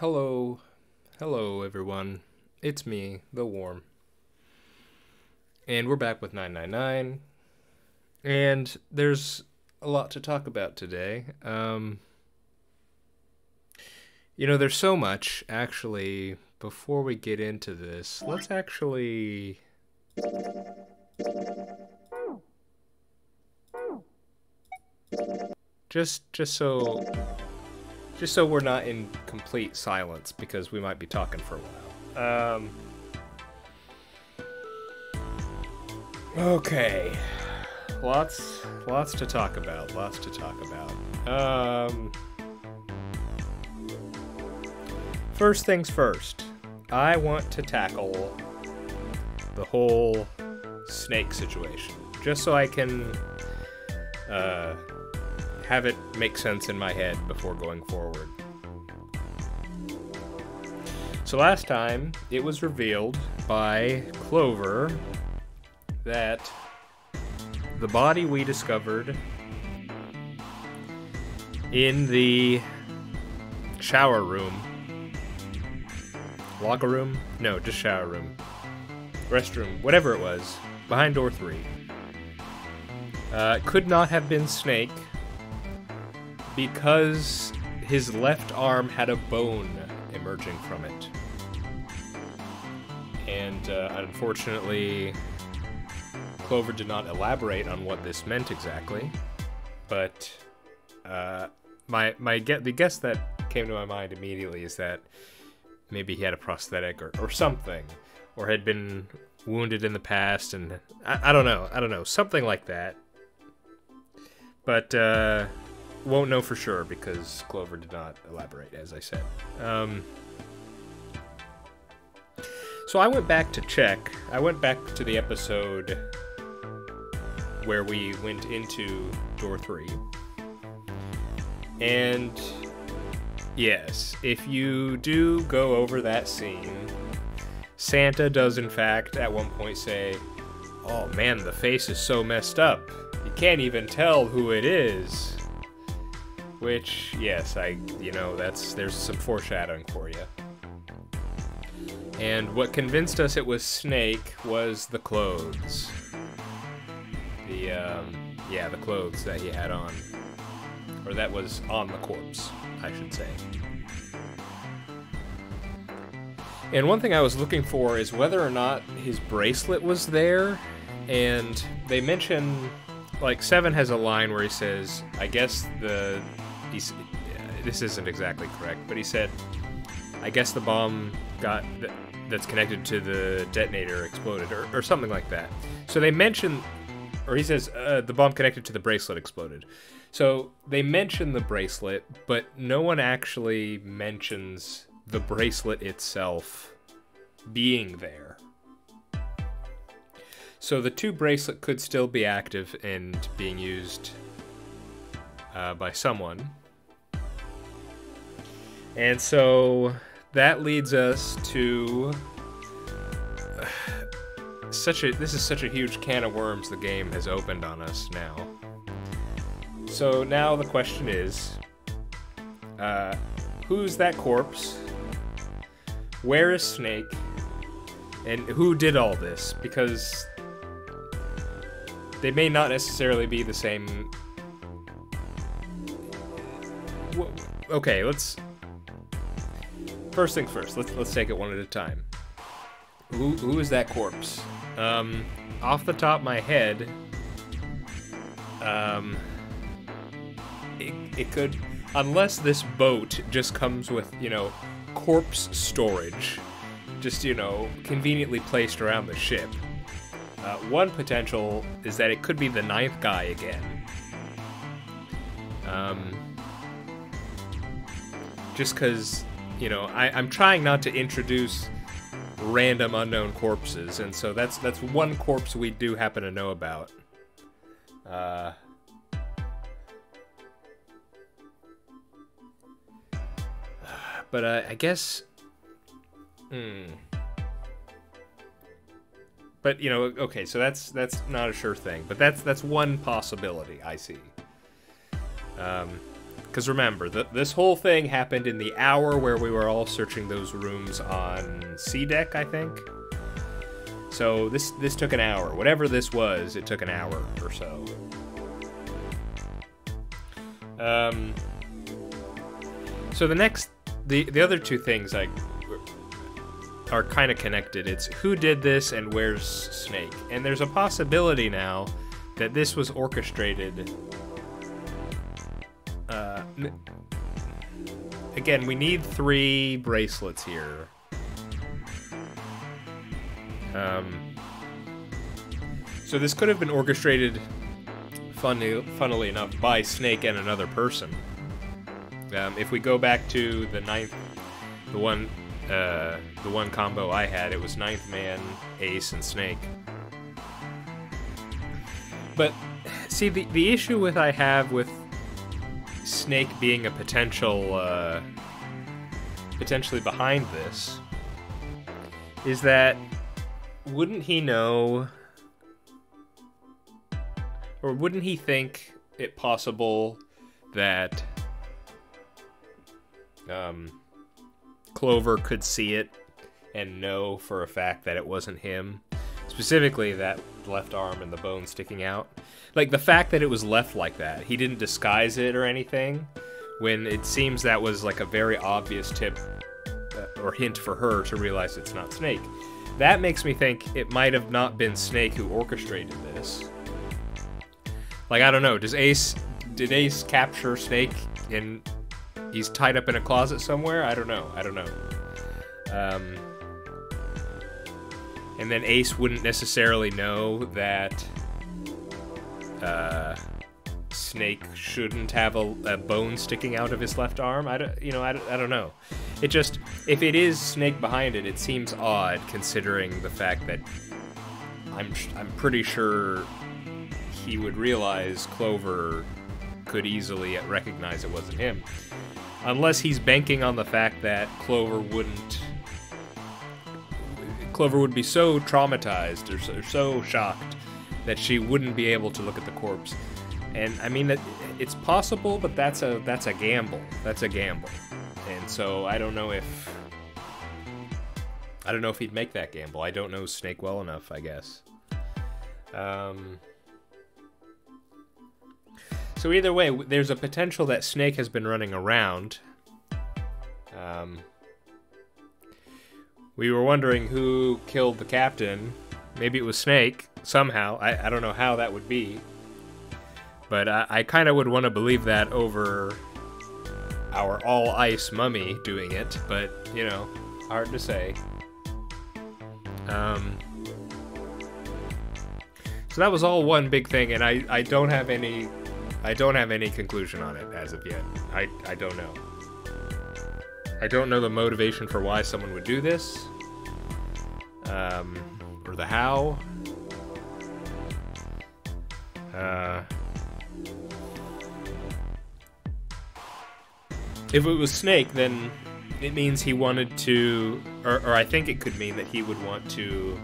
Hello, hello everyone. It's me, The Worm. And we're back with 999. And there's a lot to talk about today. There's so much, actually. Before we get into this, let's actually... Just so we're not in complete silence, because we might be talking for a while. Okay. Lots to talk about. First things first. I want to tackle the whole snake situation, just so I can have it make sense in my head before going forward. So last time, it was revealed by Clover that the body we discovered in the shower room, locker room? No, just shower room. Restroom, whatever it was, behind door 3. Could not have been Snake because his left arm had a bone emerging from it. And unfortunately, Clover did not elaborate on what this meant exactly, but the guess that came to my mind immediately is that maybe he had a prosthetic or something, or had been wounded in the past, and I don't know, something like that. But won't know for sure because Clover did not elaborate, as I said. So I went back to check. I went back to the episode where we went into door 3. And yes, if you do go over that scene, Santa does in fact at one point say, "Oh man, the face is so messed up. You can't even tell who it is." Which, yes, there's some foreshadowing for you. And what convinced us it was Snake was the clothes. The clothes that he had on. Or that was on the corpse, I should say. And one thing I was looking for is whether or not his bracelet was there. And they mention, like, Seven has a line where he says, I guess this isn't exactly correct, but he said, I guess the bomb that's connected to the detonator exploded, or something like that. So they mention, or he says, the bomb connected to the bracelet exploded. So they mention the bracelet, but no one actually mentions the bracelet itself being there. So the 2 bracelet could still be active and being used by someone. And so that leads us to this is such a huge can of worms the game has opened on us now. So now the question is, who's that corpse? Where is Snake? And who did all this? Because they may not necessarily be the same. Okay, first things first. Let's take it one at a time. Who is that corpse? Off the top of my head, it could, unless this boat just comes with, corpse storage, just, conveniently placed around the ship. One potential is that it could be the 9th guy again. Just because, I'm trying not to introduce random unknown corpses, and so that's one corpse we do happen to know about. But I guess... But, okay, so that's not a sure thing. But that's one possibility I see. Because remember, this whole thing happened in the hour where we were all searching those rooms on C deck, I think. So this took an hour. Whatever this was, it took an hour or so. So the other two things are kind of connected. It's who did this and where's Snake. And there's a possibility now that this was orchestrated. Again, we need 3 bracelets here. So this could have been orchestrated, funnily enough, by Snake and another person. If we go back to the one combo I had, it was Ninth Man, Ace, and Snake. But see, the issue I have with Snake being a potentially behind this is that wouldn't he know, or wouldn't he think it possible that Clover could see it and know for a fact that it wasn't him? Specifically that left arm and the bone sticking out. Like, the fact that it was left like that. He didn't disguise it or anything, when it seems that was like a very obvious tip or hint for her to realize it's not Snake. That makes me think it might have not been Snake who orchestrated this. Like, I don't know, did Ace capture Snake and he's tied up in a closet somewhere? I don't know. And then Ace wouldn't necessarily know that Snake shouldn't have a bone sticking out of his left arm. I don't know. It just, if it is Snake behind it, it seems odd considering the fact that I'm pretty sure he would realize Clover could easily recognize it wasn't him, unless he's banking on the fact that Clover would be so traumatized or so shocked that she wouldn't be able to look at the corpse. And I mean, it's possible, but that's a gamble. That's a gamble. And so I don't know if he'd make that gamble. I don't know Snake well enough, I guess. So either way, there's a potential that Snake has been running around. We were wondering who killed the captain. Maybe it was Snake, somehow. I don't know how that would be. But I kind of would want to believe that over our all-ice mummy doing it. But, you know, hard to say. So that was all one big thing, and I don't have any conclusion on it as of yet. I don't know. I don't know the motivation for why someone would do this, or the how. If it was Snake, then it means he wanted to, or I think it could mean that he would want to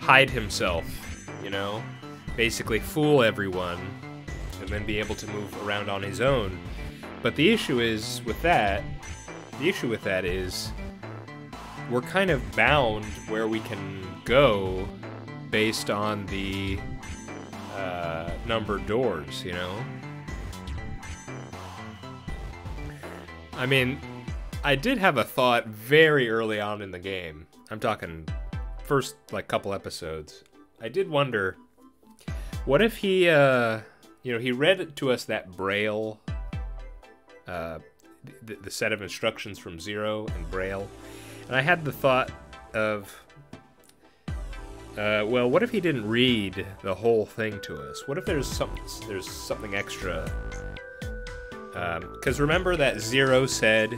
hide himself, you know? Basically fool everyone, and then be able to move around on his own. But the issue with that is we're kind of bound where we can go based on the numbered doors, you know? I mean, I did have a thought very early on in the game. I'm talking first, like, couple episodes. I did wonder, what if he, he read to us that Braille, the set of instructions from Zero and Braille, and I had the thought of, well, what if he didn't read the whole thing to us? What if there's something extra? Because remember that Zero said,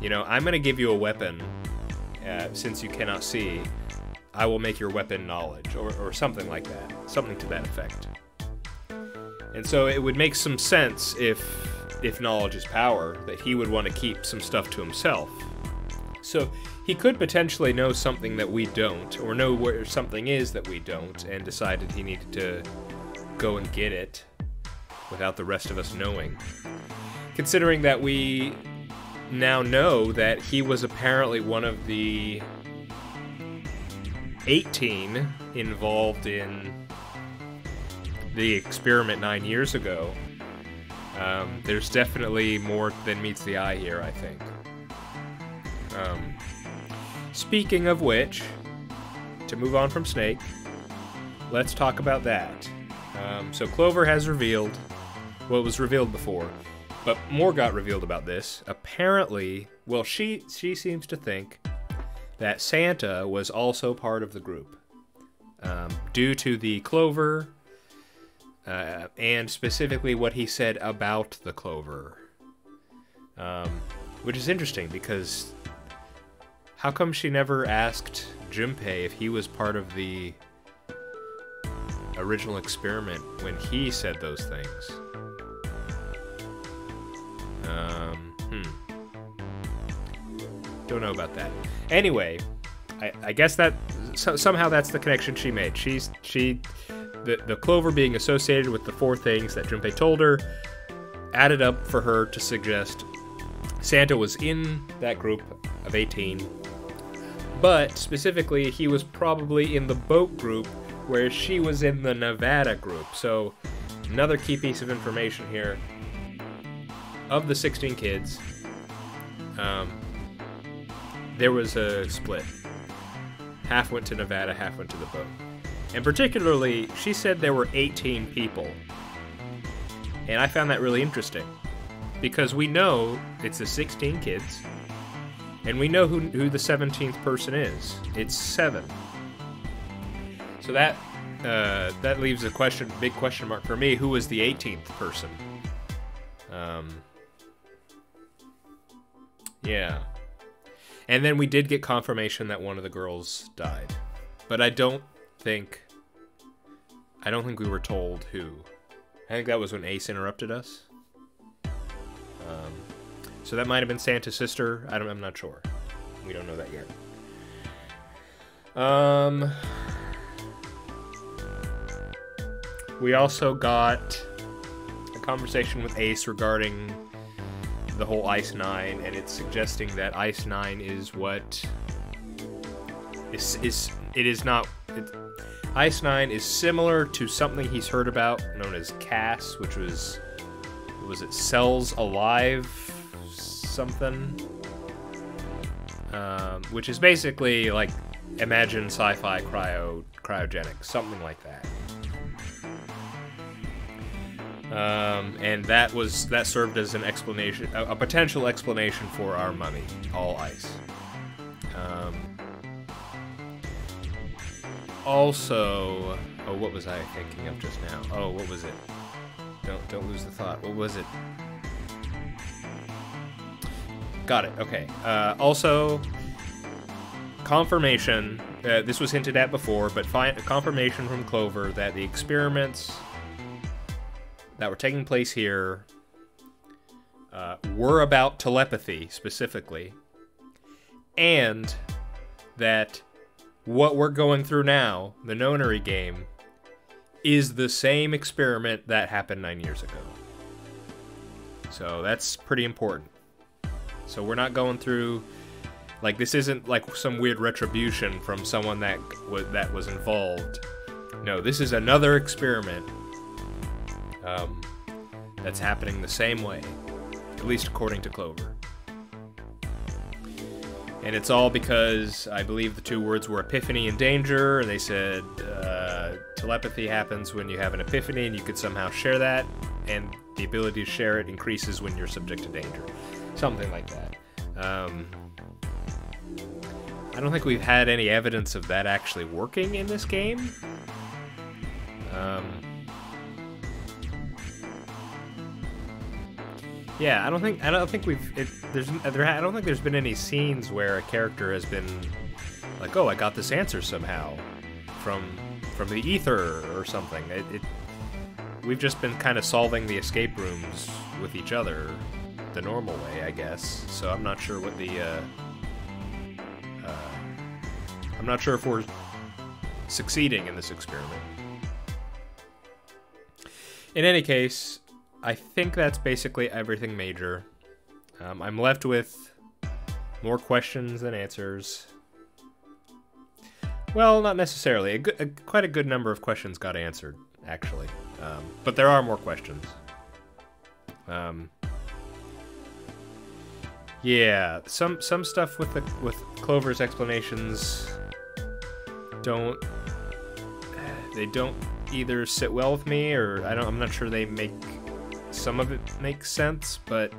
you know, I'm going to give you a weapon, since you cannot see. I will make your weapon knowledge, or something like that. Something to that effect. And so it would make some sense if knowledge is power, that he would want to keep some stuff to himself. So he could potentially know something that we don't, or know where something is that we don't, and decided he needed to go and get it. without the rest of us knowing. Considering that we now know that he was apparently one of the 18 involved in the experiment 9 years ago. There's definitely more than meets the eye here, I think. Speaking of which, to move on from Snake, let's talk about that. So Clover has revealed what was revealed before, but more got revealed about this. Apparently, well, she seems to think that Santa was also part of the group, due to the Clover, and specifically what he said about the Clover. Which is interesting, because how come she never asked Junpei if he was part of the original experiment when he said those things? Don't know about that. Anyway, I guess that somehow that's the connection she made. The Clover being associated with the 4 things that Junpei told her added up for her to suggest Santa was in that group of 18, but specifically he was probably in the boat group, where she was in the Nevada group. So another key piece of information here: of the 16 kids, there was a split. Half went to Nevada, half went to the boat. And particularly, she said there were 18 people. And I found that really interesting, because we know it's the 16 kids, and we know who the 17th person is. It's 7. So that leaves a big question mark for me. Who was the 18th person? Yeah. And then we did get confirmation that one of the girls died, but I don't think we were told who. I think that was when Ace interrupted us. So that might have been Santa's sister. I'm not sure. We don't know that yet. We also got a conversation with Ace regarding the whole Ice 9, and it's suggesting that Ice 9 is what Ice 9 is similar to something he's heard about known as CAS, which was it Cells Alive something, which is basically like Imagine sci-fi cryogenics, something like that. And that served as an explanation, a potential explanation for our mummy, all ice. Also, what was I thinking of just now? Oh, what was it? Don't lose the thought. What was it? Got it. Okay. Also, confirmation. This was hinted at before, but confirmation from Clover that the experiments that were taking place here were about telepathy specifically, and that what we're going through now, the Nonary game, is the same experiment that happened 9 years ago. So that's pretty important. So we're not going through, like, this isn't like some weird retribution from someone that was involved. No, this is another experiment that's happening the same way, at least according to Clover. And it's all because I believe the 2 words were epiphany and danger, and they said telepathy happens when you have an epiphany and you could somehow share that, and the ability to share it increases when you're subject to danger. Something like that. I don't think we've had any evidence of that actually working in this game. Yeah, I don't think there's been any scenes where a character has been like, oh, I got this answer somehow from the ether or something. We've just been kind of solving the escape rooms with each other the normal way, I guess. So I'm not sure what I'm not sure if we're succeeding in this experiment. In any case, I think that's basically everything major. I'm left with more questions than answers. Well, not necessarily. Quite a good number of questions got answered, actually. But there are more questions. Yeah, some stuff with Clover's explanations don't either sit well with me, or I'm not sure they make some of it make sense, but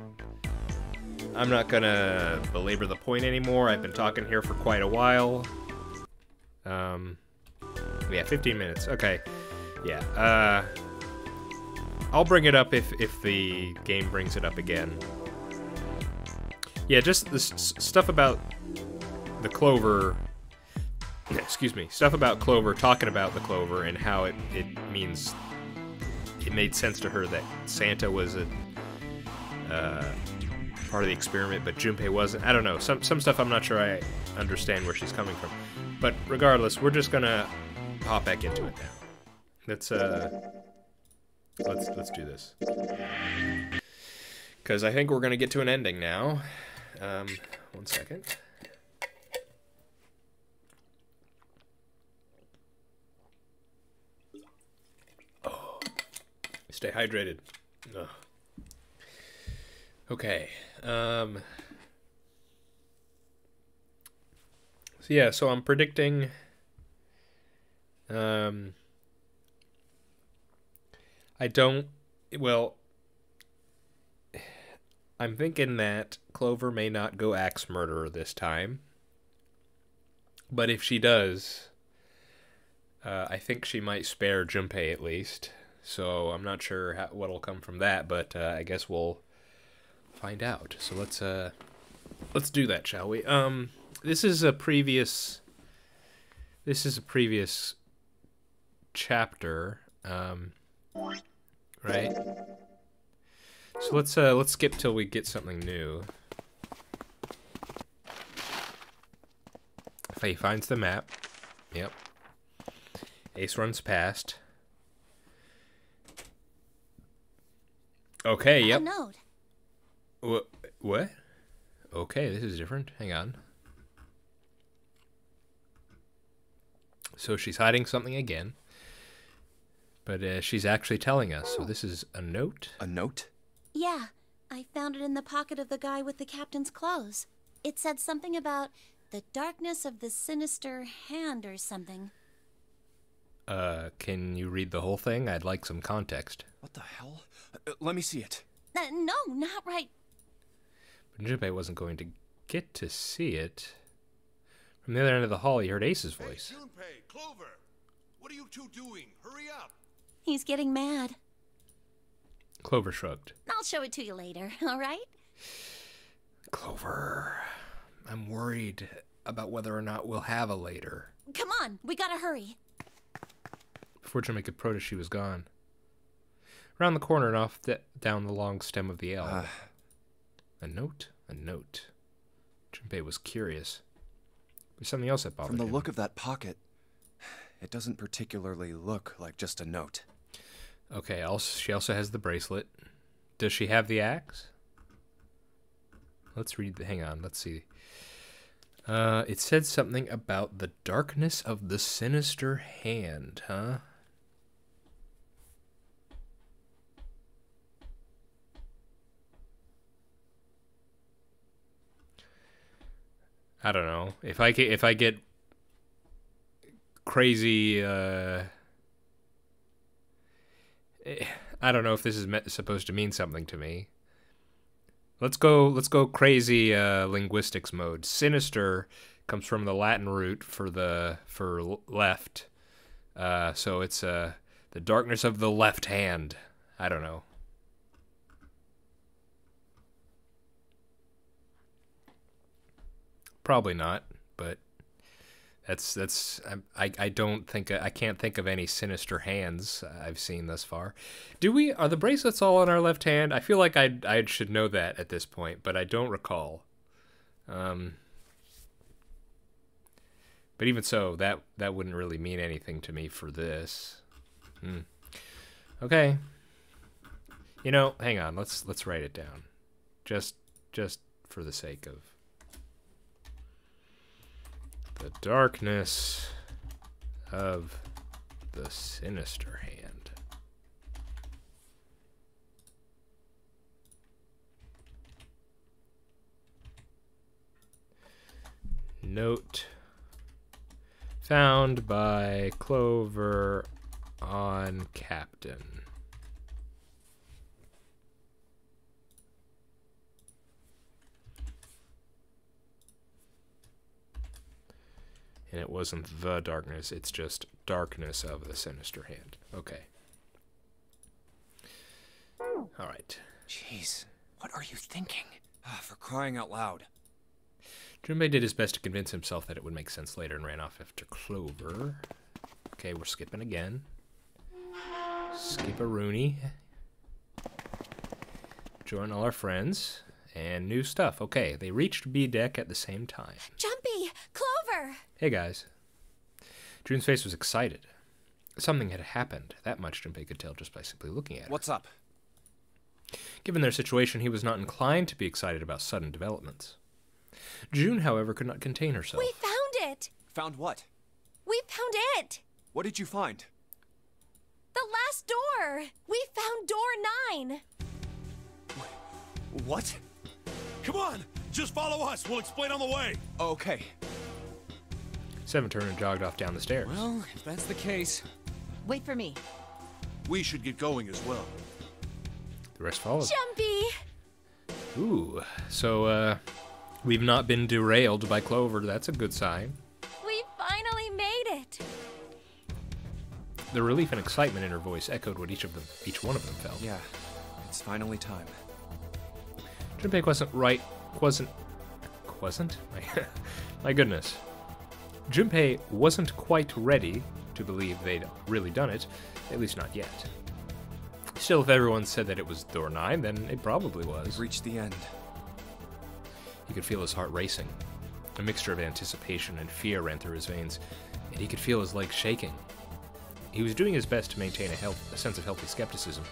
I'm not gonna belabor the point anymore. I've been talking here for quite a while. Yeah, 15 minutes. Okay. Yeah. I'll bring it up if the game brings it up again. Yeah, just the stuff about the Clover. Excuse me. Stuff about Clover, talking about the Clover and how it means it made sense to her that Santa was a part of the experiment, but Junpei wasn't. I don't know. Some stuff I'm not sure I understand where she's coming from. But regardless, we're just gonna hop back into it now. Let's do this. Because I think we're gonna get to an ending now. 1 second. Oh, stay hydrated. Ugh. Okay. So yeah, so I'm predicting. I'm thinking that Clover may not go axe murderer this time. But if she does, I think she might spare Junpei at least. So I'm not sure what'll come from that, but I guess we'll find out. So let's do that, shall we? This is a previous chapter, right? So let's skip till we get something new. Faye finds the map. Yep. Ace runs past. Okay, yep. A note. What? Okay, this is different. Hang on. So she's hiding something again. But she's actually telling us. So this is a note? A note? Yeah, I found it in the pocket of the guy with the captain's clothes. It said something about the darkness of the sinister hand or something. Can you read the whole thing? I'd like some context. What the hell? Let me see it. No, not right. But Junpei wasn't going to get to see it. From the other end of the hall, he heard Ace's voice. Hey, Junpei, Clover, what are you two doing? Hurry up! He's getting mad. Clover shrugged. I'll show it to you later, all right? Clover, I'm worried about whether or not we'll have a later. Come on, we gotta hurry. Before Junpei could protest, she was gone. Around the corner and off down the long stem of the L. A note? A note. Junpei was curious. There's something else that bothered him. From the look of that pocket, it doesn't particularly look like just a note. Okay, she also has the bracelet. Does she have the axe? Let's read hang on, let's see. It said something about the darkness of the sinister hand, huh? I don't know. If I get crazy, I don't know if this is supposed to mean something to me. Let's go crazy linguistics mode. Sinister comes from the Latin root for left. So it's the darkness of the left hand. I don't know. Probably not, but I don't think I can't think of any sinister hands I've seen thus far. Are the bracelets all on our left hand? I feel like I should know that at this point, but I don't recall. But even so, that wouldn't really mean anything to me for this. Okay. You know, hang on. Let's write it down. Just for the sake of the darkness of the sinister hand. Note found by Clover on Captain. And it wasn't the darkness, it's just darkness of the sinister hand. Okay. Alright. Jeez, what are you thinking? For crying out loud. Junpei did his best to convince himself that it would make sense later and ran off after Clover. Okay, we're skipping again. Skip-a-rooney. Join all our friends. And new stuff. Okay, they reached B deck at the same time. Jumpy! Clover! Hey guys. June's face was excited. Something had happened. That much Junpei could tell just by simply looking at her. What's up? Given their situation, he was not inclined to be excited about sudden developments. June, however, could not contain herself. We found it! Found what? We found it! What did you find? The last door! We found door 9! What? Come on! Just follow us. We'll explain on the way. Okay. Seven turned and jogged off down the stairs. Well, if that's the case... Wait for me. We should get going as well. The rest followed. Jumpy! Ooh, so, we've not been derailed by Clover. That's a good sign. We finally made it! The relief and excitement in her voice echoed what each one of them felt. Yeah, it's finally time. Junpei wasn't? My goodness. Junpei wasn't quite ready to believe they'd really done it, at least not yet. Still, if everyone said that it was door 9, then it probably was. Reached the end. He could feel his heart racing. A mixture of anticipation and fear ran through his veins, and he could feel his legs shaking. He was doing his best to maintain a sense of healthy skepticism,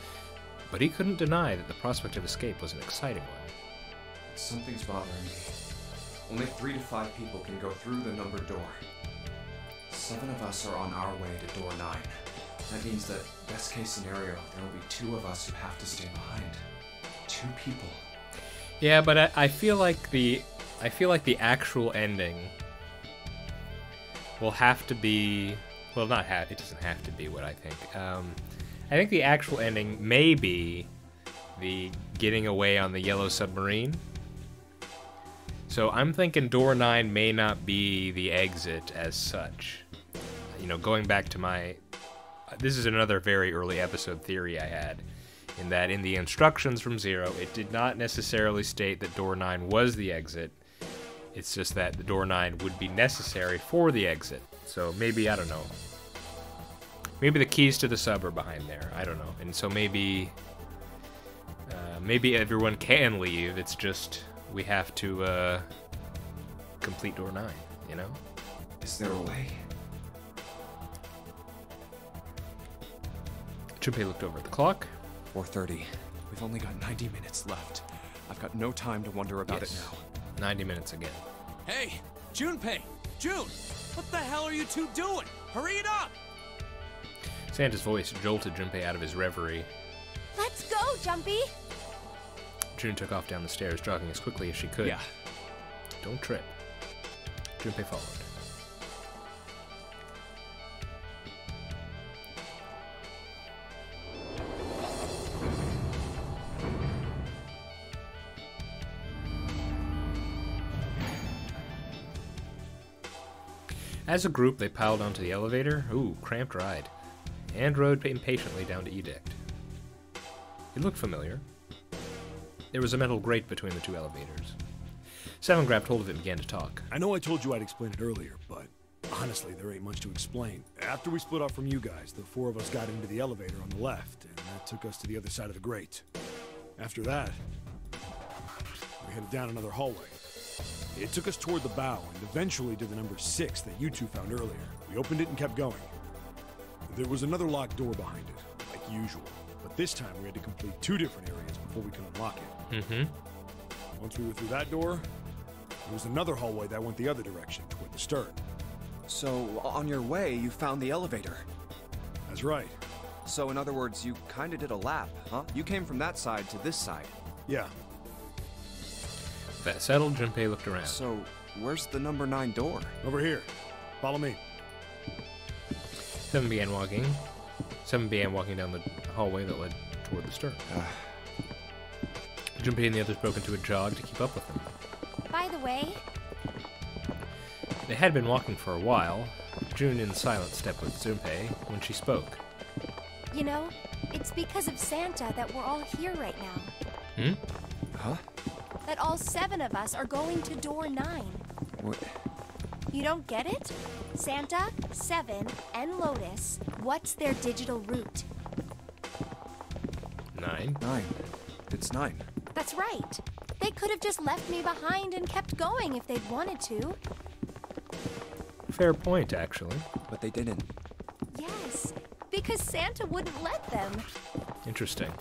but he couldn't deny that the prospect of escape was an exciting one. Something's bothering me. Only 3 to 5 people can go through the numbered door. 7 of us are on our way to door 9. That means that, best case scenario, there will be 2 of us who have to stay behind. 2 people. Yeah, but I feel like the actual ending will have to be, well, it doesn't have to be what I think. I think the actual ending may be the getting away on the yellow submarine. So I'm thinking door 9 may not be the exit as such. You know, going back to this is another very early episode theory I had, in that in the instructions from Zero, it did not necessarily state that door 9 was the exit. It's just that the door 9 would be necessary for the exit. So maybe, I don't know. Maybe the keys to the sub are behind there. I don't know. And so maybe everyone can leave. It's just we have to complete door 9, you know? Is there a way? Junpei looked over at the clock. 4:30. We've only got 90 minutes left. I've got no time to wonder about it now. 90 minutes again. Hey, Junpei! June! What the hell are you two doing? Hurry it up! Santa's voice jolted Junpei out of his reverie. Let's go, Jumpy! June took off down the stairs, jogging as quickly as she could. Yeah. Don't trip. Junpei followed. As a group, they piled onto the elevator. Ooh, cramped ride. And rode impatiently down to E-Deck. It looked familiar. There was a metal grate between the 2 elevators. Seven grabbed hold of it and began to talk. I know I told you I'd explain it earlier, but honestly, there ain't much to explain. After we split off from you guys, the 4 of us got into the elevator on the left, and that took us to the other side of the grate. After that, we headed down another hallway. It took us toward the bow, and eventually to the number 6 that you two found earlier. We opened it and kept going. There was another locked door behind it, like usual, but This time we had to complete 2 different areas before we could unlock it. Mm-hmm. Once we were through that door, there was another hallway that went the other direction, toward the stern. So, on your way, you found the elevator. That's right. So, in other words, you kinda did a lap, huh? You came from that side to this side. Yeah. That settled, Junpei looked around. So, where's the number 9 door? Over here. Follow me. Seven began walking down the hallway that led toward the stern. Junpei and the others broke into a jog to keep up with them. By the way, They had been walking for a while. June in silent step with Junpei when she spoke. you know, it's because of Santa that we're all here right now. Hmm? Huh? That all 7 of us are going to door 9. What? You don't get it? Santa, 7, and Lotus, what's their digital route? 9. 9. It's 9. That's right. They could have just left me behind and kept going if they'd wanted to. Fair point, actually. But they didn't. Yes, because Santa wouldn't let them. Interesting.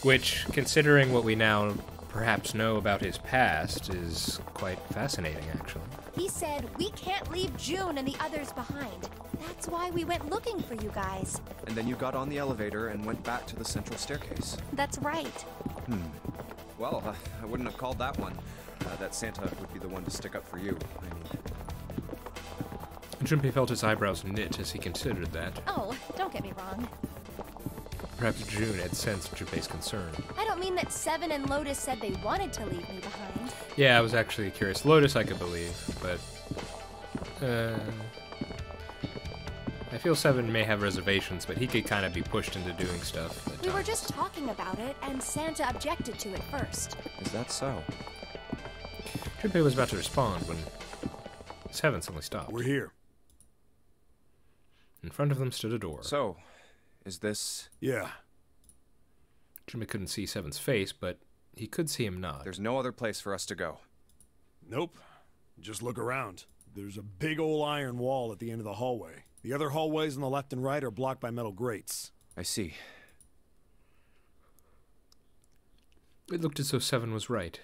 Which, considering what we now perhaps know about his past, is quite fascinating, actually. He said we can't leave June and the others behind. That's why we went looking for you guys. And then you got on the elevator and went back to the central staircase. That's right. Well, I wouldn't have called that one. That Santa would be the one to stick up for you. I mean, Junpei felt his eyebrows knit as he considered that. Oh, don't get me wrong. Perhaps June had sensed Junpei's concern. I don't mean that 7 and Lotus said they wanted to leave me behind. Yeah, I was actually curious. Lotus I could believe, but... I feel 7 may have reservations, but he could kind of be pushed into doing stuff at We were times. just talking about it, and Santa objected to it first. is that so? Junpei was about to respond when 7 suddenly stopped. We're here. In front of them stood a door. So, is this... Yeah. Junpei couldn't see 7's face, but he could see him nod. There's no other place for us to go. Nope. Just look around. There's a big old iron wall at the end of the hallway. The other hallways on the left and right are blocked by metal grates. I see. It looked as though 7 was right.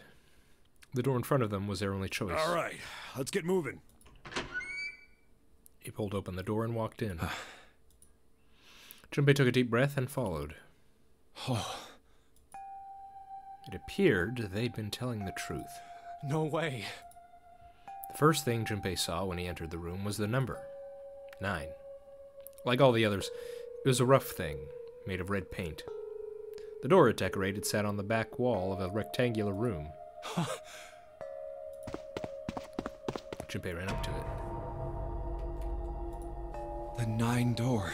The door in front of them was their only choice. All right, let's get moving. He pulled open the door and walked in. Junpei took a deep breath and followed. Oh, It appeared they'd been telling the truth. no way. The first thing Junpei saw when he entered the room was the number. 9. Like all the others, it was a rough thing, made of red paint. The door it decorated sat on the back wall of a rectangular room. Junpei ran up to it. The 9 door.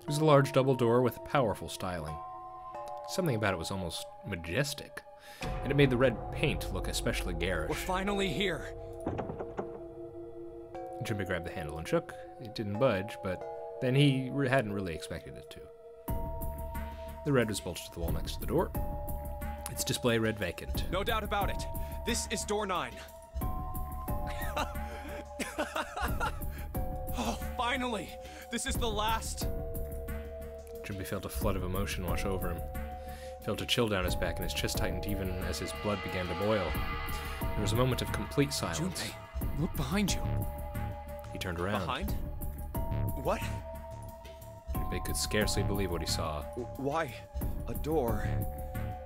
It was a large double door with powerful styling. Something about it was almost majestic, and it made the red paint look especially garish. We're finally here. Junpei grabbed the handle and shook. It didn't budge, but then he hadn't really expected it to. The red was bolted to the wall next to the door. Its display read vacant. No doubt about it. This is door 9. Oh, finally! This is the last. Junpei felt a flood of emotion wash over him. He felt a chill down his back and his chest tightened even as his blood began to boil. There was a moment of complete silence. Junpei, look behind you. He turned around. Behind? What? Junpei could scarcely believe what he saw. Why? A door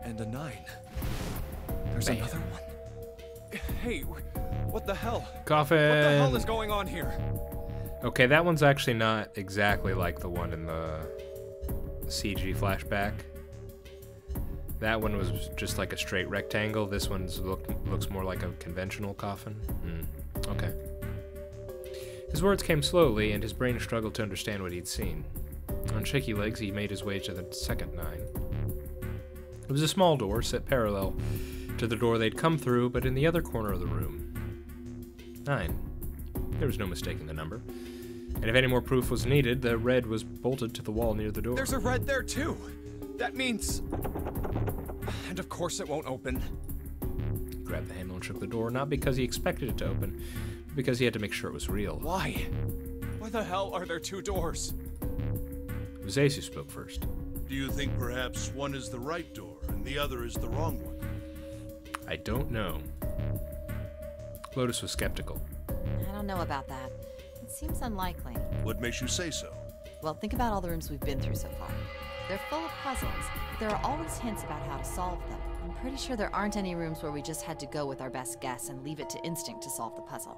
and a 9. There's Bam. another one. Hey, what the hell? Coffin! What the hell is going on here? Okay, that one's actually not exactly like the one in the CG flashback. That one was just like a straight rectangle. This one's looks more like a conventional coffin. Okay. His words came slowly, and his brain struggled to understand what he'd seen. On shaky legs, he made his way to the second 9. It was a small door set parallel to the door they'd come through, but in the other corner of the room. 9. There was no mistaking the number. And if any more proof was needed, the red was bolted to the wall near the door. There's a red there too. That means... And of course it won't open. He grabbed the handle and shook the door, not because he expected it to open, but because he had to make sure it was real. Why? Why the hell are there 2 doors? It was Ace who spoke first. Do you think perhaps one is the right door and the other is the wrong one? I don't know. Lotus was skeptical. I don't know about that. It seems unlikely. What makes you say so? Well, think about all the rooms we've been through so far. They're full of puzzles, but there are always hints about how to solve them. I'm pretty sure there aren't any rooms where we just had to go with our best guess and leave it to instinct to solve the puzzle.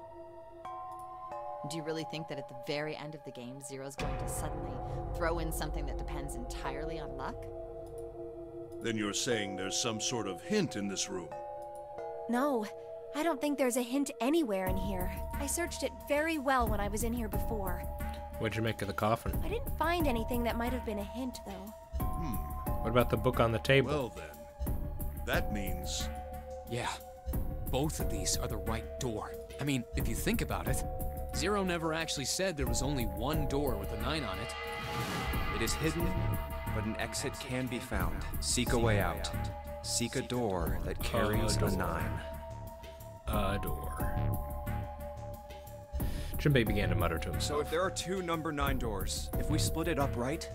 Do you really think that at the very end of the game, Zero's going to suddenly throw in something that depends entirely on luck? Then you're saying there's some sort of hint in this room. No, I don't think there's a hint anywhere in here. I searched it very well when I was in here before. What'd you make of the coffin? I didn't find anything that might have been a hint, though. What about the book on the table? Well then, that means... Yeah, both of these are the right door. I mean, if you think about it, Zero never actually said there was only one door with a 9 on it. It is hidden, but an exit can be found. Seek a way out. Seek a door that carries a 9. A door. Junpei began to mutter to So himself. if there are 2 number 9 doors, if we split it up right,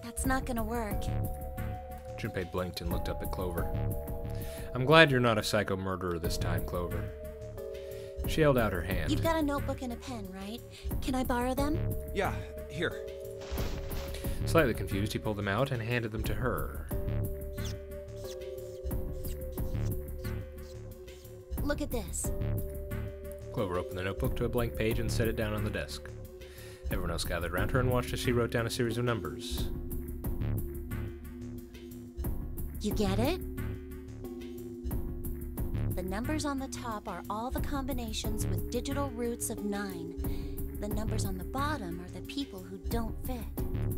That's not gonna work. Junpei blinked and looked up at Clover. I'm glad you're not a psycho murderer this time, Clover. She held out her hand. You've got a notebook and a pen, right? Can I borrow them? yeah, here. Slightly confused, he pulled them out and handed them to her. Look at this. Clover opened the notebook to a blank page and set it down on the desk. Everyone else gathered around her and watched as she wrote down a series of numbers. You get it? The numbers on the top are all the combinations with digital roots of 9. The numbers on the bottom are the people who don't fit.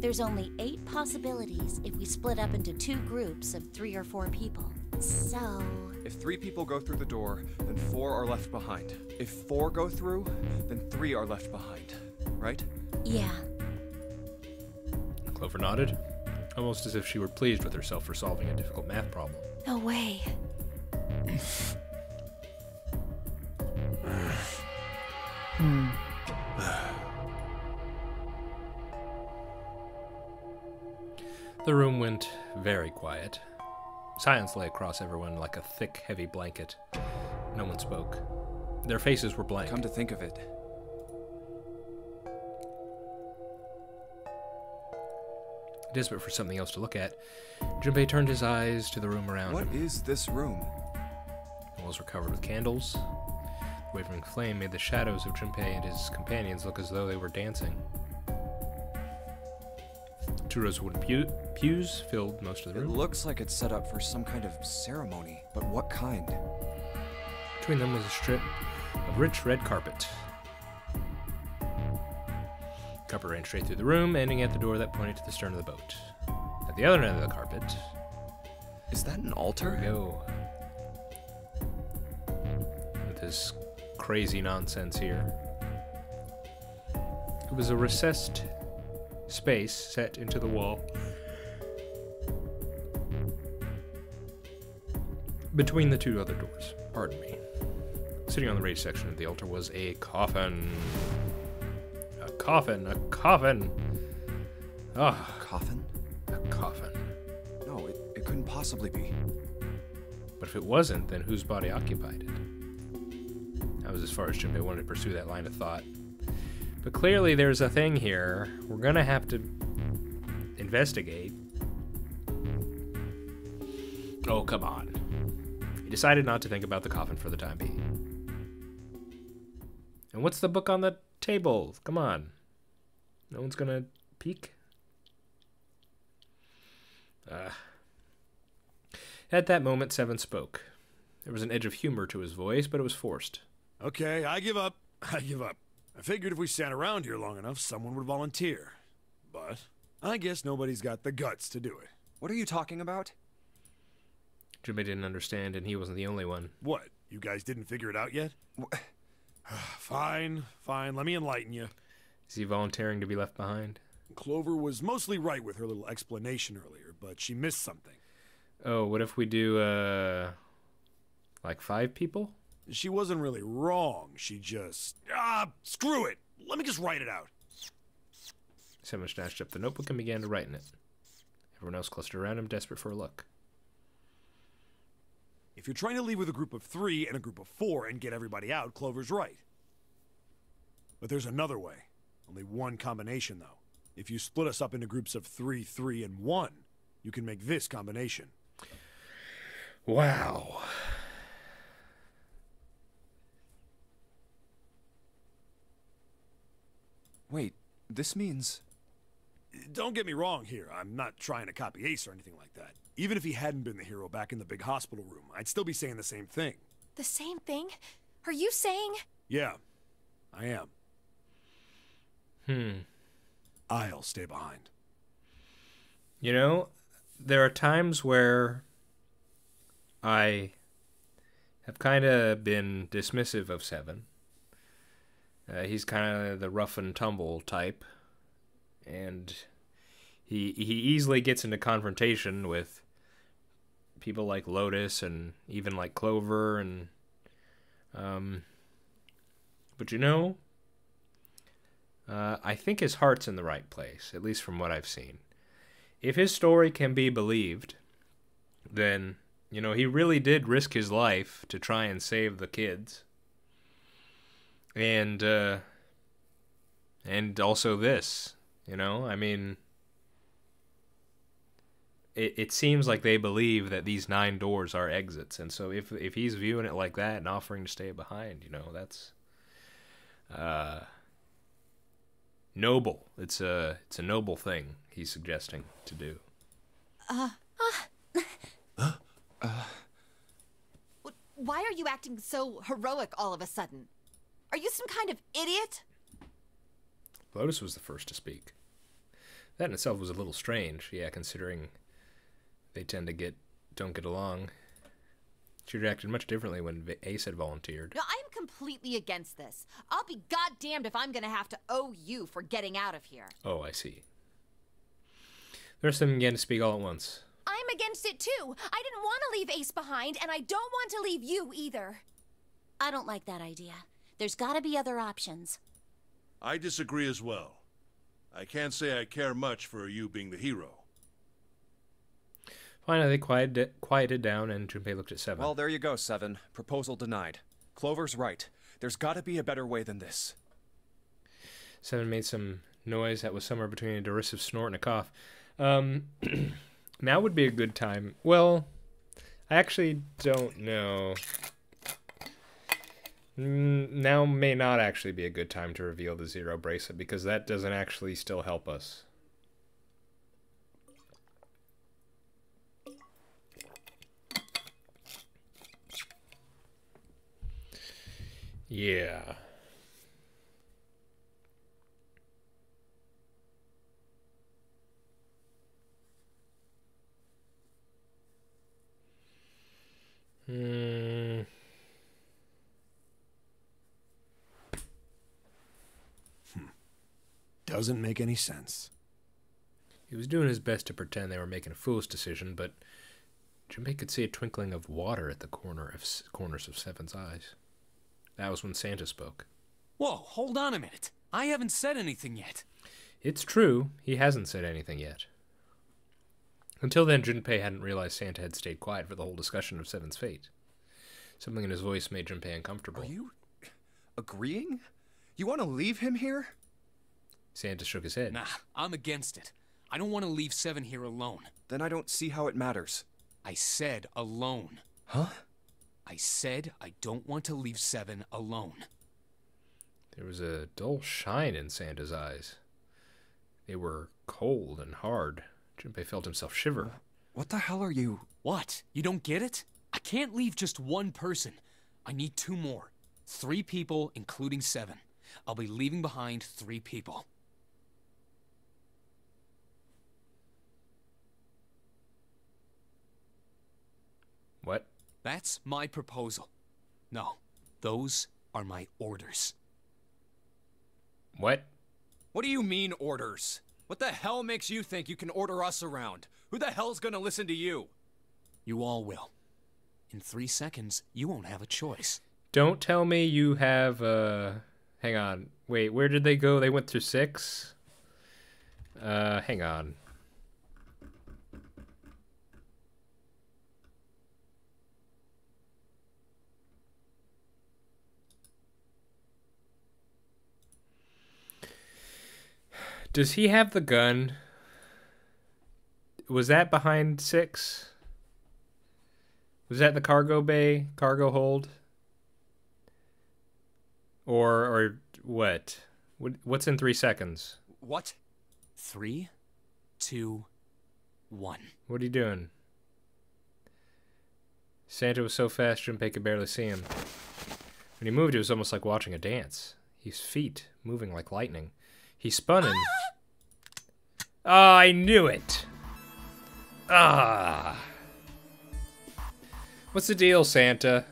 There's only 8 possibilities if we split up into 2 groups of 3 or 4 people. So... If 3 people go through the door, then 4 are left behind. If 4 go through, then 3 are left behind. Right? yeah. Clover nodded, almost as if she were pleased with herself for solving a difficult math problem. No way. The room went very quiet. Silence lay across everyone like a thick, heavy blanket. No one spoke. Their faces were blank. Come to think of it, Desperate for something else to look at, Junpei turned his eyes to the room around what him. is this room? The walls were covered with candles. The wavering flame made the shadows of Junpei and his companions look as though they were dancing. 2 rows of wooden pews filled most of the It room. looks like it's set up for some kind of ceremony, but what kind? Between them was a strip of rich red carpet. Carpet ran straight through the room, ending at the door that pointed to the stern of the boat. At the other end of the carpet, Is that an altar? go with this crazy nonsense here. It was a recessed space set into the wall between the 2 other doors. Pardon me. Sitting on the raised section of the altar was a coffin. A coffin. A coffin. Ah, Coffin? a coffin. No, it couldn't possibly be. But if it wasn't, then whose body occupied it? That was as far as Junpei wanted to pursue that line of thought. But clearly there's a thing here. We're gonna have to investigate. Oh, come on. He decided not to think about the coffin for the time being. And what's the book on the table? Come on. No one's gonna peek? At that moment, Seven spoke. There was an edge of humor to his voice, but it was forced. Okay, I give up. I give up. I figured if we sat around here long enough, someone would volunteer. But I guess nobody's got the guts to do it. What are you talking about? Junpei didn't understand, and he wasn't the only one. What? You guys didn't figure it out yet? Fine, fine. Let me enlighten you. Is he volunteering to be left behind? Clover was mostly right with her little explanation earlier, but she missed something. Oh, what if we do, like 5 people? She wasn't really wrong. She just... screw it! Let me just write it out. Seven snatched up the notebook and began to write in it. Everyone else clustered around him, desperate for a look. If you're trying to leave with a group of 3 and a group of 4 and get everybody out, Clover's right. But there's another way. Only one combination, though. If you split us up into groups of 3, 3, and 1, you can make this combination. Wow. Wait, this means... Don't get me wrong here. I'm not trying to copy Ace or anything like that. Even if he hadn't been the hero back in the big hospital room, I'd still be saying the same thing. The same thing? Are you saying? Yeah, I am. I'll stay behind. You know, there are times where I have kind of been dismissive of Seven. He's kind of the rough and tumble type, and he easily gets into confrontation with people like Lotus and even like Clover, and but you know, I think his heart's in the right place, at least from what I've seen. If his story can be believed, then, you know, he really did risk his life to try and save the kids. And also this, you know, I mean, it seems like they believe that these 9 doors are exits, and so if he's viewing it like that and offering to stay behind, you know, that's noble. It's a noble thing he's suggesting to do. Why are you acting so heroic all of a sudden? Are you some kind of idiot? Lotus was the first to speak. That in itself was a little strange, yeah, considering they tend to don't get along. She reacted much differently when Ace had volunteered. No, I'm completely against this. I'll be goddamned if I'm gonna have to owe you for getting out of here. Oh, I see. The rest of them began to speak all at once. I'm against it too. I didn't want to leave Ace behind, and I don't want to leave you either. I don't like that idea. There's gotta be other options. I disagree as well. I can't say I care much for you being the hero. Finally, they quieted down, and Junpei looked at Seven. Well, there you go, Seven. Proposal denied. Clover's right. There's gotta be a better way than this. Seven made some noise that was somewhere between a derisive snort and a cough. Now would be a good time. Well, I actually don't know. Now may not actually be a good time to reveal the Zero bracelet, because that doesn't actually still help us. Yeah. Doesn't make any sense. He was doing his best to pretend they were making a foolish decision, but Junpei could see a twinkling of water at the corners of Seven's eyes. That was when Santa spoke. Whoa, hold on a minute. I haven't said anything yet. It's true, he hasn't said anything yet. Until then, Junpei hadn't realized Santa had stayed quiet for the whole discussion of Seven's fate. Something in his voice made Junpei uncomfortable. Are you agreeing? You want to leave him here? Santa shook his head. Nah, I'm against it. I don't want to leave Seven here alone. Then I don't see how it matters. I said alone. Huh? I said I don't want to leave Seven alone. There was a dull shine in Santa's eyes. They were cold and hard. Junpei felt himself shiver. What the hell are you... What? You don't get it? I can't leave just one person. I need 2 more. 3 people, including Seven. I'll be leaving behind 3 people. What? That's my proposal. No, those are my orders. What? What do you mean, orders? What the hell makes you think you can order us around? Who the hell's gonna listen to you? You all will. In 3 seconds, you won't have a choice. Don't tell me you have, hang on. Wait, where did they go? They went through 6? Hang on. Does he have the gun? Was that behind 6? Was that the cargo bay, cargo hold? Or what? What's in 3 seconds? What? 3, 2, 1. What are you doing? Santa was so fast, Junpei could barely see him. When he moved, it was almost like watching a dance. His feet moving like lightning. He spun and... Ah, I knew it! Ah! What's the deal, Santa?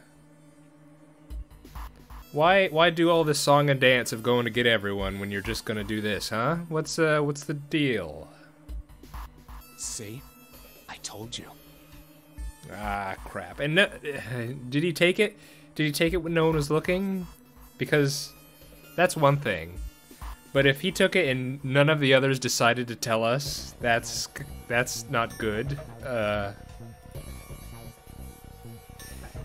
Why do all this song and dance of going to get everyone when you're just gonna do this, huh? What's the deal? See? I told you. Ah, crap. And no, did he take it? Did he take it when no one was looking? Because that's one thing. But if he took it and none of the others decided to tell us, that's not good.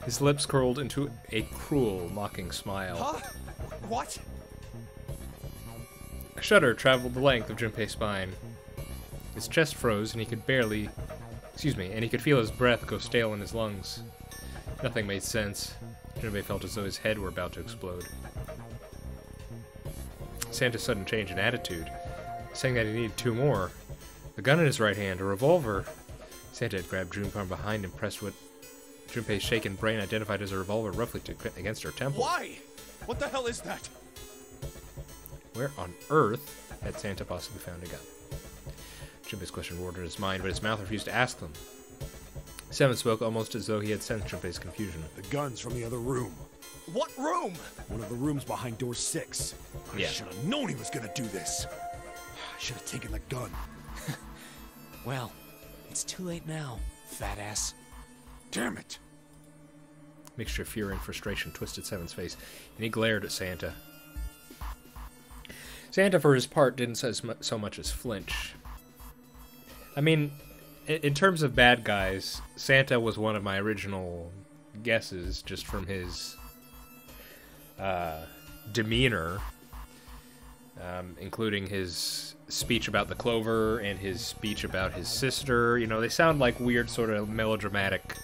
His lips curled into a cruel, mocking smile. Huh? What? A shudder traveled the length of Junpei's spine. His chest froze, and he could barely... and he could feel his breath go stale in his lungs. Nothing made sense. Junpei felt as though his head were about to explode. Santa's sudden change in attitude, saying that he needed 2 more. The gun in his right hand, a revolver. Santa had grabbed June from behind and pressed what Junpei's shaken brain identified as a revolver roughly against her temple. Why? What the hell is that? Where on earth had Santa possibly found a gun? Junpei's question roared in his mind, but his mouth refused to ask them. Seven spoke almost as though he had sensed Junpei's confusion. The gun's from the other room. What room? One of the rooms behind door 6. Yeah. I should have known he was gonna do this. I should have taken the gun. Well, it's too late now, fat ass. Damn it! Mixture of fear and frustration twisted Seven's face, and he glared at Santa. Santa, for his part, didn't so much as flinch. I mean, in terms of bad guys, Santa was one of my original guesses, just from his demeanor, including his speech about the clover and his speech about his sister. You know, they sound like weird, sort of melodramatic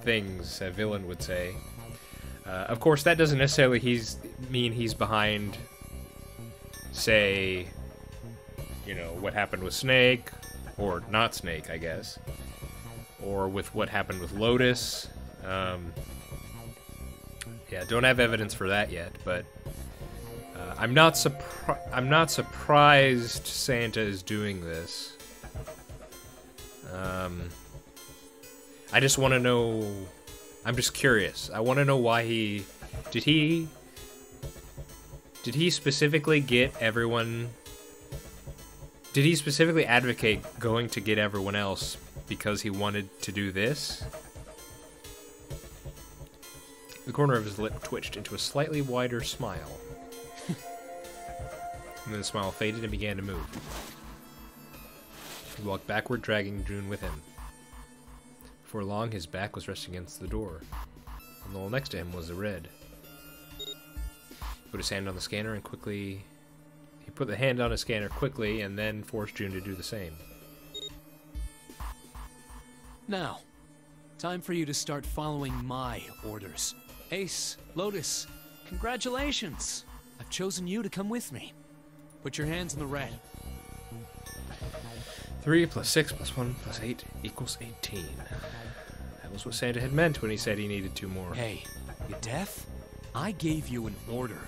things a villain would say. Of course, that doesn't necessarily mean he's behind, say, you know, what happened with Snake, or not Snake, I guess, or with what happened with Lotus. Yeah, don't have evidence for that yet, but I'm not surprised Santa is doing this. I just want to know. I'm just curious. I want to know why he did he specifically get everyone. Did he specifically advocate going to get everyone else because he wanted to do this? The corner of his lip twitched into a slightly wider smile. And then the smile faded and began to move. He walked backward, dragging June with him. Before long, his back was resting against the door. On the wall next to him was the red. He put his hand on the scanner and quickly... He put the hand on his scanner quickly and then forced June to do the same. Now, time for you to start following my orders. Ace, Lotus, congratulations! I've chosen you to come with me. Put your hands in the red. 3 plus 6 plus 1 plus 8 equals 18. That was what Santa had meant when he said he needed 2 more. Hey, you deaf? I gave you an order.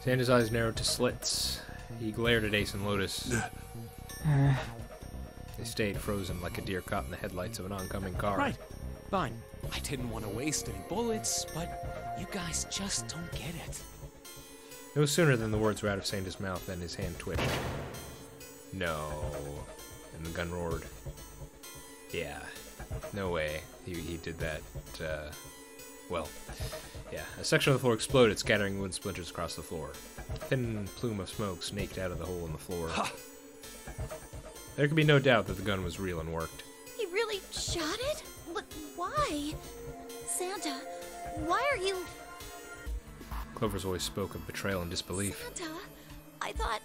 Santa's eyes narrowed to slits. He glared at Ace and Lotus. They stayed frozen like a deer caught in the headlights of an oncoming car. Right. Fine. I didn't want to waste any bullets, but you guys just don't get it. No sooner than the words were out of Santa's mouth than his hand twitched. No. And the gun roared. Yeah. No way. He did that. Well, yeah. A section of the floor exploded, scattering wood splinters across the floor. A thin plume of smoke snaked out of the hole in the floor. There could be no doubt that the gun was real and worked. He really shot it? But why? Santa, why are you... Clover's voice spoke of betrayal and disbelief. Santa, I thought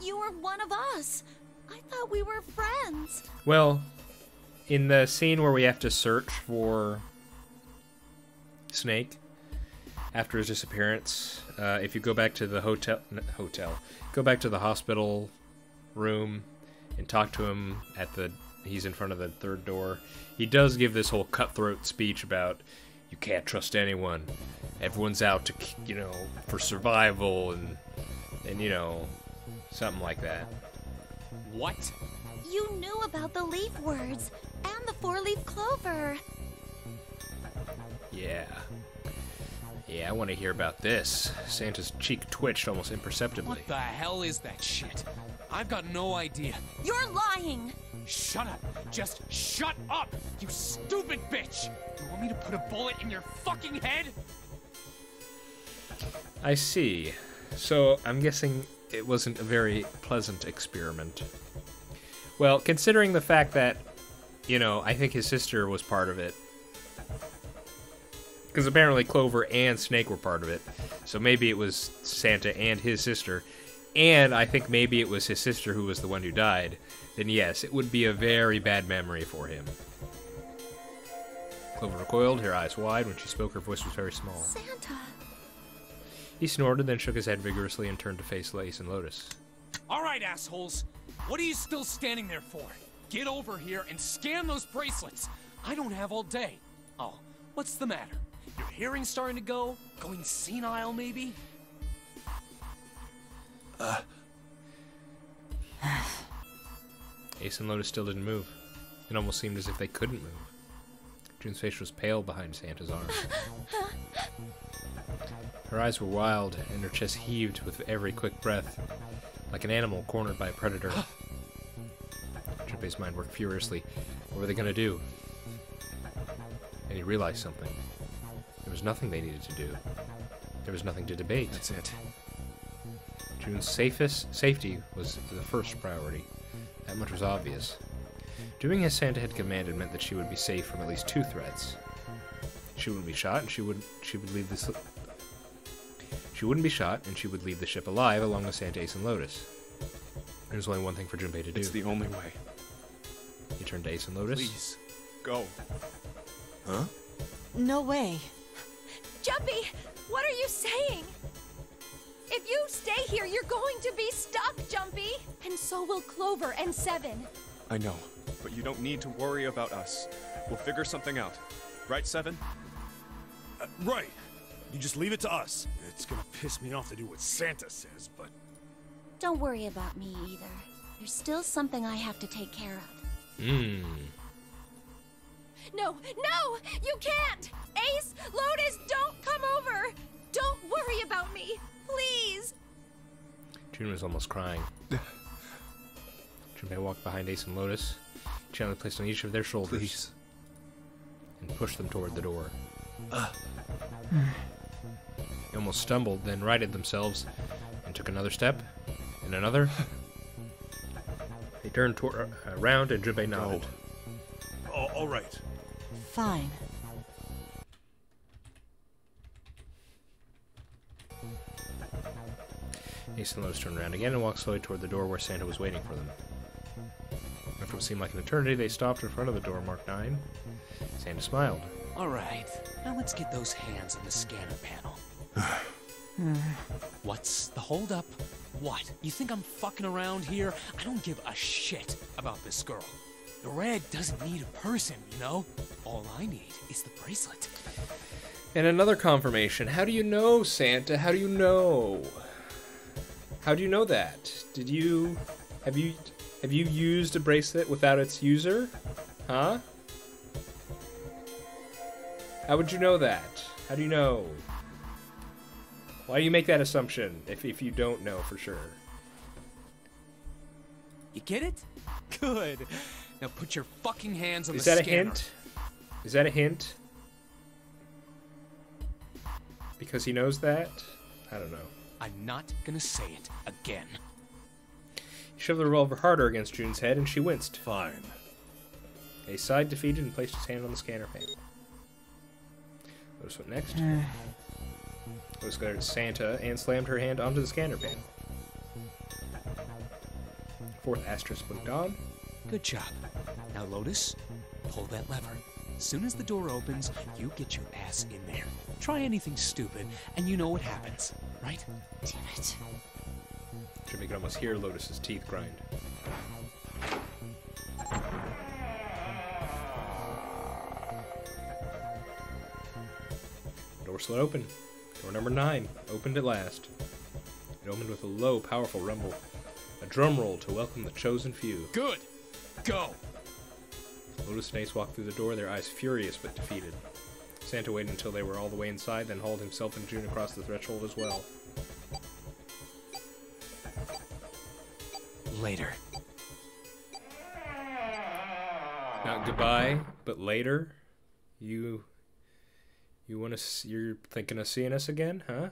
you were one of us. I thought we were friends. Well, in the scene where we have to search for Snake after his disappearance, if you go back to the go back to the hospital room and talk to him he's in front of the third door. He does give this whole cutthroat speech about you can't trust anyone. Everyone's out to, for survival and something like that. What? You knew about the leaf words and the four-leaf clover. Yeah, I want to hear about this. Santa's cheek twitched almost imperceptibly. What the hell is that shit? I've got no idea. You're lying. Shut up. Just shut up, you stupid bitch. You want me to put a bullet in your fucking head? I see. So, I'm guessing it wasn't a very pleasant experiment. Well, considering the fact that, I think his sister was part of it. Because apparently Clover and Snake were part of it. So maybe it was Santa and his sister. And I think maybe it was his sister who was the one who died. Then yes, it would be a very bad memory for him. Clover recoiled, her eyes wide. When she spoke, her voice was very small. Santa. He snorted, then shook his head vigorously and turned to face Ace and Lotus. All right, assholes. What are you still standing there for? Get over here and scan those bracelets. I don't have all day. Oh, what's the matter? Your hearing's starting to go? Going senile, maybe? Ace and Lotus still didn't move. It almost seemed as if they couldn't move. June's face was pale behind Santa's arm. Her eyes were wild, and her chest heaved with every quick breath, like an animal cornered by a predator. Junpei's mind worked furiously. What were they going to do? And he realized something. There was nothing they needed to do. There was nothing to debate. That's it. June's safety was the first priority. That much was obvious. Doing as Santa had commanded meant that she would be safe from at least two threats. She wouldn't be shot, and she would leave this. She wouldn't be shot, and she would leave the ship alive along with Santa, Ace, and Lotus. There's only one thing for Junpei to do. It's the only way. He turned to Ace and Lotus. Please, go. Huh? No way. Jumpy, what are you saying? If you stay here, you're going to be stuck, Jumpy. And so will Clover and Seven. I know, but you don't need to worry about us. We'll figure something out. Right, Seven? Right. You just leave it to us. It's gonna piss me off to do what Santa says, but... Don't worry about me either. There's still something I have to take care of. No, you can't! Ace, Lotus, don't come over! Don't worry about me, please! June was almost crying. Junpei walked behind Ace and Lotus, gently placed on each of their shoulders, Please. and pushed them toward the door. They almost stumbled, then righted themselves, and took another step, and another. They turned around, and Junpei nodded. All right. Fine. Ace and Lotus turned around again and walked slowly toward the door where Santa was waiting for them. After what seemed like an eternity, they stopped in front of the door marked 9. Santa smiled. All right, now let's get those hands on the scanner panel. What's the holdup? What? You think I'm fucking around here? I don't give a shit about this girl. The red doesn't need a person, you know? All I need is the bracelet. And another confirmation. How do you know, Santa? How do you know? How do you know that? Have you used a bracelet without its user? Huh? How would you know that? How do you know? Why do you make that assumption if you don't know for sure? You get it? Good. Now put your fucking hands on Is the that a scanner. hint? Is that a hint? Because he knows that? I don't know. I'm not gonna say it again. He shoved the revolver harder against June's head, and she winced. Fine. He sighed defeated and placed his hand on the scanner panel. Notice what next? Lotus glared at Santa and slammed her hand onto the scanner panel. Fourth asterisk blinked on. Good job. Now, Lotus, pull that lever. As soon as the door opens, you get your ass in there. Try anything stupid, and you know what happens, right? Damn it. Jimmy could almost hear Lotus's teeth grind. Door slid open. Door number 9 opened at last. It opened with a low, powerful rumble. A drum roll to welcome the chosen few. Good. Go. Lotus and Ace walked through the door, their eyes furious but defeated. Santa waited until they were all the way inside, then hauled himself and June across the threshold as well. Later. Not goodbye, but later. You're thinking of seeing us again, huh?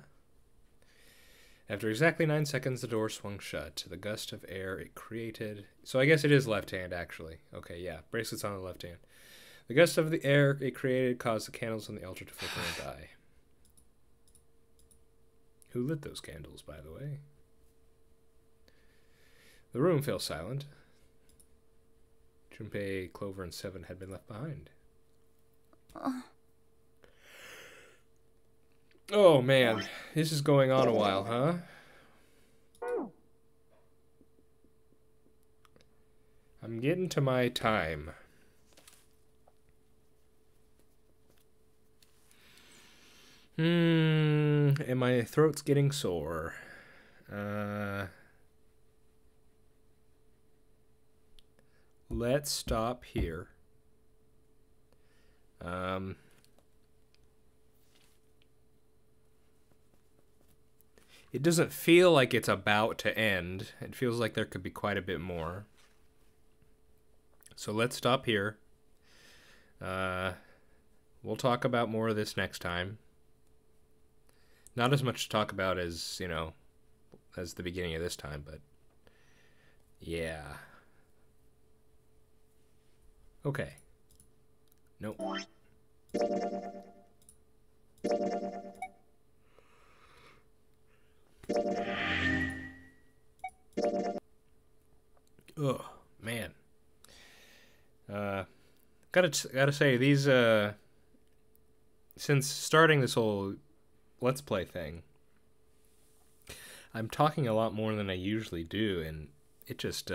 After exactly 9 seconds, the door swung shut. The gust of air it created... So I guess it is left hand, actually. Okay, yeah. Bracelets on the left hand. The gust of the air it created caused the candles on the altar to flicker and die. Who lit those candles, by the way? The room fell silent. Junpei, Clover, and Seven had been left behind. Oh, man. This is going on a while, huh? I'm getting to my time. And my throat's getting sore. Let's stop here. It doesn't feel like it's about to end. It feels like there could be quite a bit more. So let's stop here. We'll talk about more of this next time. Not as much to talk about as, you know, as the beginning of this time, but yeah. Okay. Nope. Oh, man. Gotta say, these, since starting this whole Let's Play thing, I'm talking a lot more than I usually do, and it just,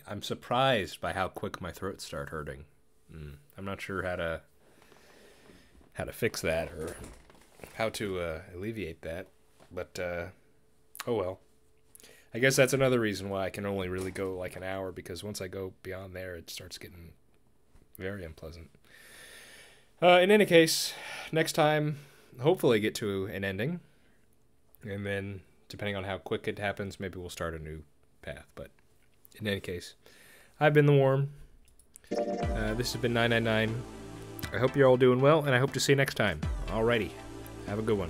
I'm surprised by how quick my throat started hurting. I'm not sure how to fix that, or how to, alleviate that, but, oh well. I guess that's another reason why I can only really go like an hour, because once I go beyond there, it starts getting very unpleasant. In any case, next time, hopefully get to an ending. And then, depending on how quick it happens, maybe we'll start a new path. But in any case, I've been The Worm. This has been 999. I hope you're all doing well, and I hope to see you next time. Alrighty. Have a good one.